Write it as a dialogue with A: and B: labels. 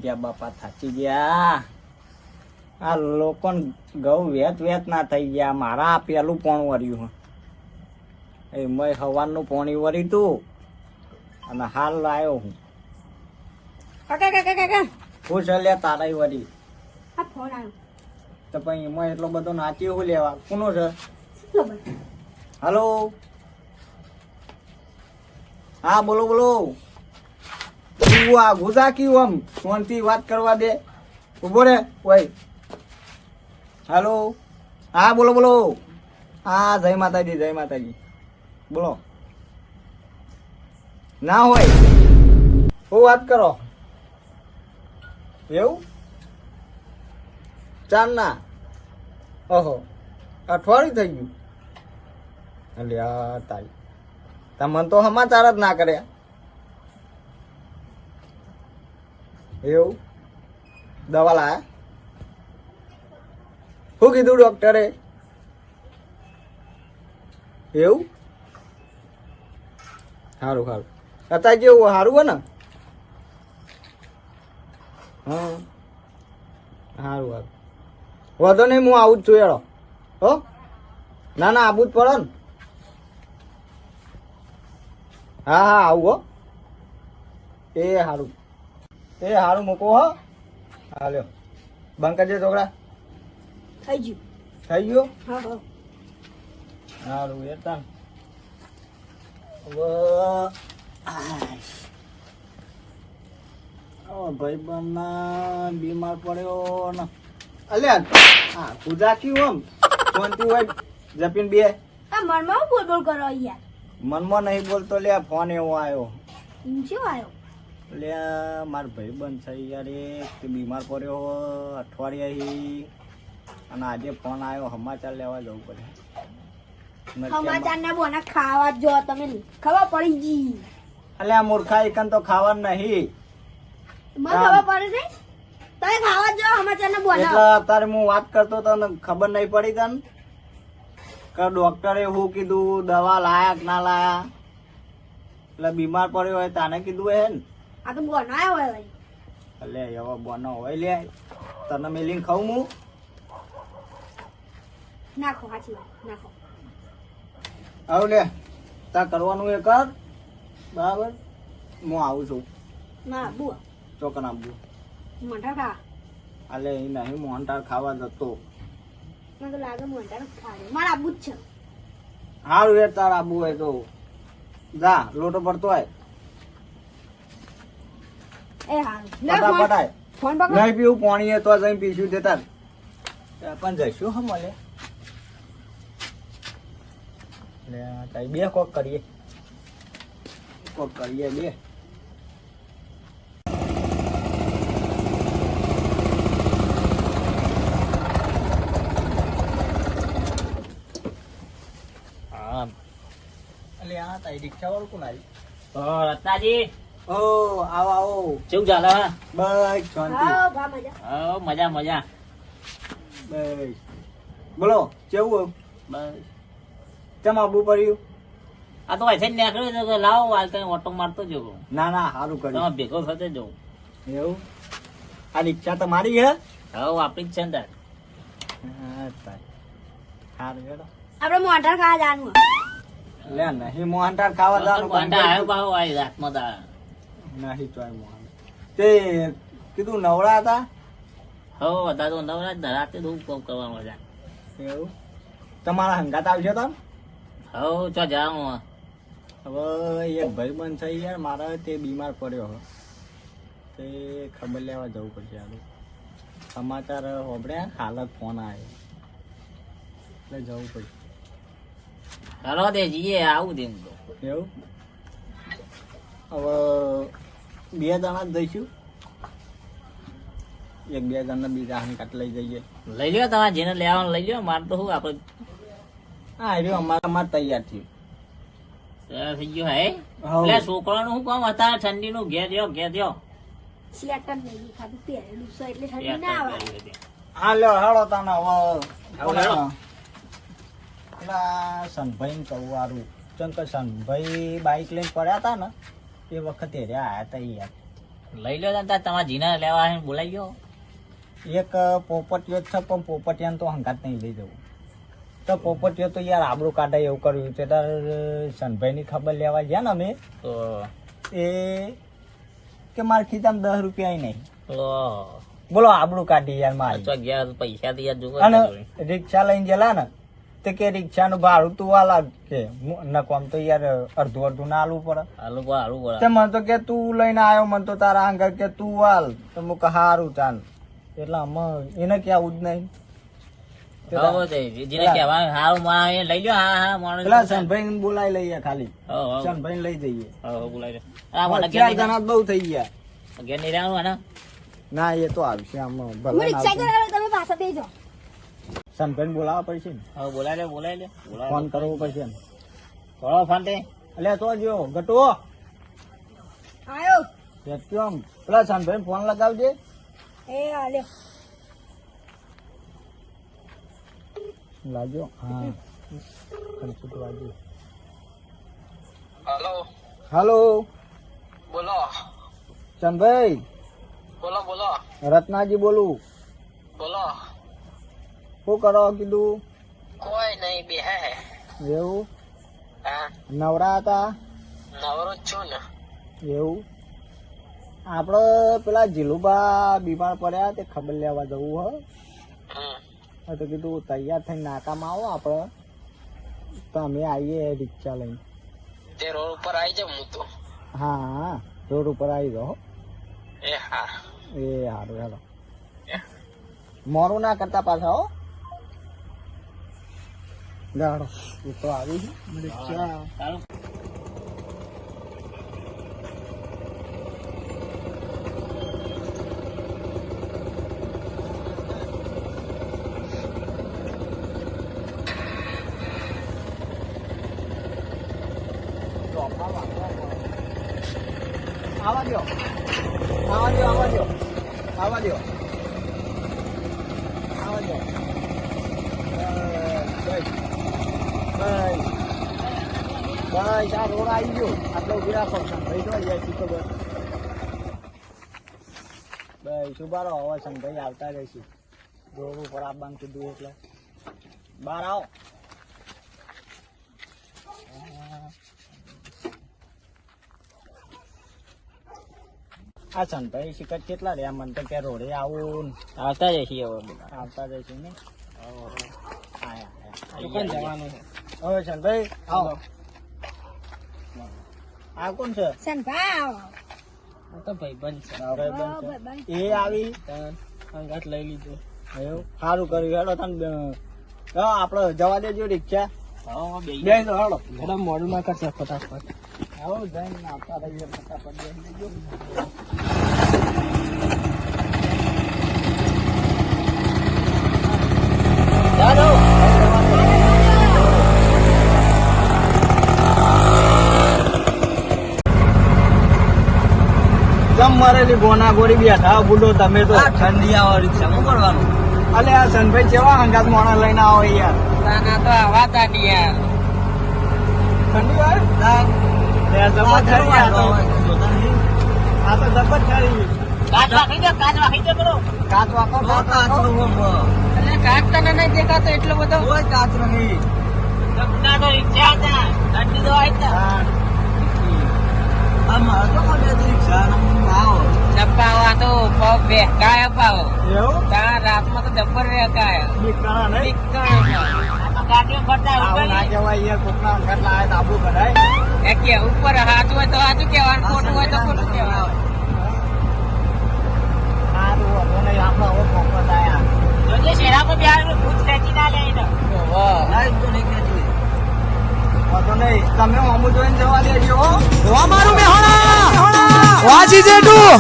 A: ગયા બાપા, થાચી ગયા. આ લોકોને ઘઉં વેત ના થઈ ગયા. મારા પેલું પોણું વર્યું એ મેં હવાનું પોણી વરી તું અને હાલ લાયો હું. ખુશ લે તારા વરી તો પછી એમાં એટલો બધો નાચ્યો હું લેવા કોનો છે? હલો, હા બોલો બોલો. તું આ ગુજા કયું આમ ફોનથી વાત કરવા દે. ઉભો રે ઓય. હલો, હા બોલો બોલો. હા જય માતાજી જય માતાજી. બોલો. ના હોય હું વાત કરો એવું? ચાર ના ઓહો અઠવાડિયું થઈ ગયું. અલ્યા તારી તમને તો સમાચાર જ ના કર્યા એવું? દવા લાયા? શું કીધું ડોક્ટરે? એવું? સારું સારું. અત્યારે કેવું સારું હોય ને? હા સારું સારું. વધો નહીં, હું આવું જ છું યાર. હો ના ના આવું જ પડે ને. હા હા આવું હો. એ સારું એ સારું મૂકો હો. હા લ્યો બંધ કરજે છોકરા. થઈ ગયું થઈ ગયું. સારું એ તાન ભાઈબંધ ના બીમાર પડ્યો ને. અલ્યા હા પૂજા ક્યું આમ ફોનથી હોય જપીન બે
B: મનમાં બોલ બોલ કરો યાર.
A: મનમાં નહીં બોલતો લે. ફોન એવો આવ્યો
B: શું આવ્યો?
A: લે માર ભાઈબંધ છે યાર એક બીમાર પડ્યો અઠવાડિયાથી અને આજે ફોન આવ્યો સમાચાર લેવા જવું પડે.
B: સમાચાર ના બોના ખાવા જો તમે ખબર પડી ગઈ.
A: અલ્યા મૂર્ખા એકન તો ખાવાનું નહીં.
B: મને ખબર પડે છે તમે ખાવા જો સમાચાર ના બોના.
A: એટલે અત્યારે હું વાત કરતો તો ખબર નહીં પડી તને કે ડોક્ટરે શું કીધું, દવા લાયા કે ના લાયા? એટલે બીમાર પડ્યો હોય તાને કીધું હે ને?
B: આ તો બોના આવ્યો હોય ભાઈ.
A: એટલે એવો બોનો હોય લે. તને મેલીને ખાઉં હું?
B: નાખો સાચી વાત નાખો.
A: આવ લે તા કરવાનું એ કર બરાબર. હું આવું છું.
B: ના બુઆ
A: ચોકન આપવું
B: મોટા ખા.
A: અલે એ નહીં મોહનટાળ ખાવા જતો.
B: મને તો લાગે મોટા ખાડે મારા આબુ જ છે.
A: સારું એ તાર આબુ હોય તો જા લોટો પડતો હોય
B: એ હારું લે
A: ફટાફટ આય.
B: ફોન પકડ.
A: નહીં પીવું પાણી તો જઈને પીશું દેતા પણ જઈશું હમ લે. બે કોક કરીએ બે. હા અલે આ તારી રિક્ષા વાળું કોણ આવી?
C: રત્નાજી
A: ઓ આવો આવો.
C: કેવું ચાલે?
A: બસ શાંતિ.
B: હા ભા મજા.
C: મજા મજા.
A: બસ બોલો કેવું?
C: બસ
A: ચમ આબુ પડ્યું?
C: આ તો અહીંથી નીકળ્યો તો લાવો હાલ તમે ઓટો મારતો જો.
A: ના ના સારું કર્યું.
C: તમે ભેગો થતો જવું.
A: એવું? આ રિક્ષા તમારી હે?
C: હવે આપણી જ છે ને તાર.
A: સારું હેડો.
B: આપણે મોટા ખાવા જવાનું.
A: લે નહીં મોહનટાળ ખાવા જવાનું.
C: વાંઢા આવ્યો પાહો આવી રાતમાં તાર.
A: નહીં ચોય મોહન. તે કીધું નવરા હતા?
C: હો બધા તો નવરા જ રાતે તો કામ કરવાનું મજા.
A: એવું? તમારા હંગાત આવશે તો?
C: હો ચો જાઉં.
A: હવે એક ભાઈબંધ છે યાર મારા, તે બીમાર પડ્યો હો. તે ખબર લેવા જવું પડશે. આ સમાચાર હોબળ્યા હાલત ફોન આવ્યો એટલે જવું પડશે.
C: હાલો તે જઈએ આવું તેમ તો.
A: એવું? હવે 2 જણા જ જઈશું. 1-2 જણા બીજા હંકાટ લઈ જઈએ.
C: લઈ લ્યો તમારે જેને લેવાનું લઈ લ્યો. મારે તો શું આપડે
A: હા એ અમારે તૈયાર થયું.
C: થઈ ગયું હે. એટલે છોકરાનું શું કામ હતા ઠંડી નું ઘેર દ્યો.
B: સ્વેટર નહીં ખાધું પહેરેલું છે એટલે ઠંડી ના આવે.
A: હા લ્યો હાલો તાને હવે
C: હેડો.
A: પેલા સનભાઈ ને કહું વારું ચંકર સનભાઈ બાઈક લઈને પડ્યા હતા ને એ વખતે રહ્યા આયા હતા યાર.
C: લઈ લો તાર તમારા જીના લેવા આવીને બોલાવી લો.
A: એક પોપટીયો જ છે પણ પોપટિયાને તો હંગાત નહીં લઈ જવું. તો પોપટીયો તો યાર આબરૂ કાઢે એવું કર્યું છે. તાર સનભાઈની ખબર લેવા ગયા ને અમે
C: તો
A: એ કે મારા ખીચામાં 10 રૂપિયા નહીં.
C: ઓહ,
A: બોલો આબરૂ કાઢી યાર મારી.
C: તો ગયા પૈસા તો યાર જોવે
A: અને
C: ને.
A: રિક્ષા લઈને ગયેલા ને તે કે રિક્ષાનું ભાડું તું વાલા કે નકોમ તો યાર અડધું અડધું ના આલવું પડે.
C: હાલું બા હાલું બા.
A: તે મને તો કે તું લઈને આવ્યો, મને તો તારા આંગળ કે તું વાલ તો હું કે હારું ચાલ. એટલે આમાં એને ક્યાં જ નહીં.
C: હવે તે જેને કહેવાનું હારું માણસ એ લઈ લો. હા હા માણસ
A: પેલા સનભાઈ બોલાવી લઈએ ખાલી.
C: હો હો
A: સનભાઈ લઈ જઈએ.
C: હો બોલાવી લો. આ મને
A: 4 જણા બહુ થઈ ગયા.
C: ઘેર નહીં રહેવાનું ને.
A: ના એ તો આવશે આમાં
B: હું
A: ભલે
B: રિક્ષા કરાવે તમે પાછા બેસી જાઓ.
A: સનભાઈ બોલાવવા પડશે ને.
C: હવે બોલાવી લે બોલાવી લે.
A: ફોન કરવો પડશે ને.
C: કરો ફોન તે.
A: એટલે તો જો ગટો
B: આયો
A: કેમ પેલા સનભાઈ ફોન લગાવજે.
B: એ આલ્યો
A: લાગ્યો હા કંચુટ વાગ્યો.
D: હેલો
A: હાલો
D: બોલો
A: ચંદભાઈ
D: બોલો બોલો
A: રત્નાજી બોલું.
D: બોલો
A: શું કરો કીધું?
D: કોઈ નહીં બે હે
A: એવું
D: હા
A: નવરા હતા
D: નવરો જ છું ને
A: એવું. આપડે પેલા જીલુબા બીમાર પડ્યા તે ખબર લેવા જવું હો.
D: હમ.
A: હા તો કીધું તૈયાર થઈને નાકામાં આવો આપડે તો અમે આવીએ રિક્ષા લઈને.
D: તે રોડ ઉપર આવી જાવ હું તો
A: હા હા રોડ ઉપર આવી જાઓ.
D: એ હા
A: એ સારું હેલો મોડું ના કરતા પાછા હો. ગાડો એ તો આવી રિક્ષા.
C: સારું.
A: આવા દો આવા દો આવા દો આવા દો આવા દો. બસ આ રોડ આવી ગયો. આટલો ઉભી રાખો ભાઈ તો જાય છે ખબર. બસ ઉભા રહો હવે સંભાઈ આવતા રહેશે. રોડ ઉપર આવવાનું કીધું એટલે બહાર આવો. આ સંભાઈ શિકર કેટલા રહ્યા? મને તો કે રોડે આવું
C: આવતા જઈશું હવે બધા.
A: આવતા રહેશે ને.
C: દુકાન જવાનું છે.
A: હવે સંભાઈ આવો. આ કોણ છે?
B: સનભા આવો
C: આ તો ભાઈબંધ છે.
A: ભાઈબંધ છે.
B: ભાઈબંધ.
A: એ આવી
C: અંગાત લઈ લીધું.
A: એવું સારું કર્યું. હેડો તને આપડે જવા દેજો રિક્ષા.
C: હા બે
A: બે તો હેડો
C: થોડા મોડું ના કરશે ફટાફટ.
A: આવો જઈને આવતા રહીએ ફટાફટ બેસી દેજો.
C: ચાલો.
A: જમ મરેલી ગોના ગોરી બેઠા બુડો તમે તો.
C: ઠંડી આવો રિક્ષા શું કરવાનું?
A: અલે આ સનભાઈ કેવા હંગાત મોણા લઈને આવો યાર.
C: ના તો આવા તાડી યાર.
A: ઠંડી હોય જબર ખરી આ તો. આ તો જબર ખરી.
C: કાચ વાખી દે કરો.
A: કાચ વાકો
C: એટલે કાચ તને નહીં દેખાતો એટલો બધો.
A: કોઈ કાચ નહીં.
C: ના તો રિક્ષા હતા. ઠંડી તો આવી હતા.
A: આ મારે તો કોઈ રિક્ષા આવો
C: ડબ્બા તો પગ બેકાય પાવો.
A: એવું
C: ત્યાં રાતમાં તો જબ્બર રેકાય.
A: નીકળા નહીં.
C: ગાડીઓ ફરતા
A: આવું ના કહેવાય યાર. કોકના અંગાત લાવે તો આબુ કઢાય.
C: કે ઉપર હાથું હોય તો હાથું કહેવાનું, ખોટું હોય તો ખોટું કહેવાનું.
A: સારું હતો નહીં. આપડે હવે ફોકસ આયા.
C: જોજે શેરા પર બિહાર ભૂત ખેંચી ના લે એને.
A: વાંધો નહીં. તમે અમુ જોઈને જવા દેજો.
E: વાજી જેઠું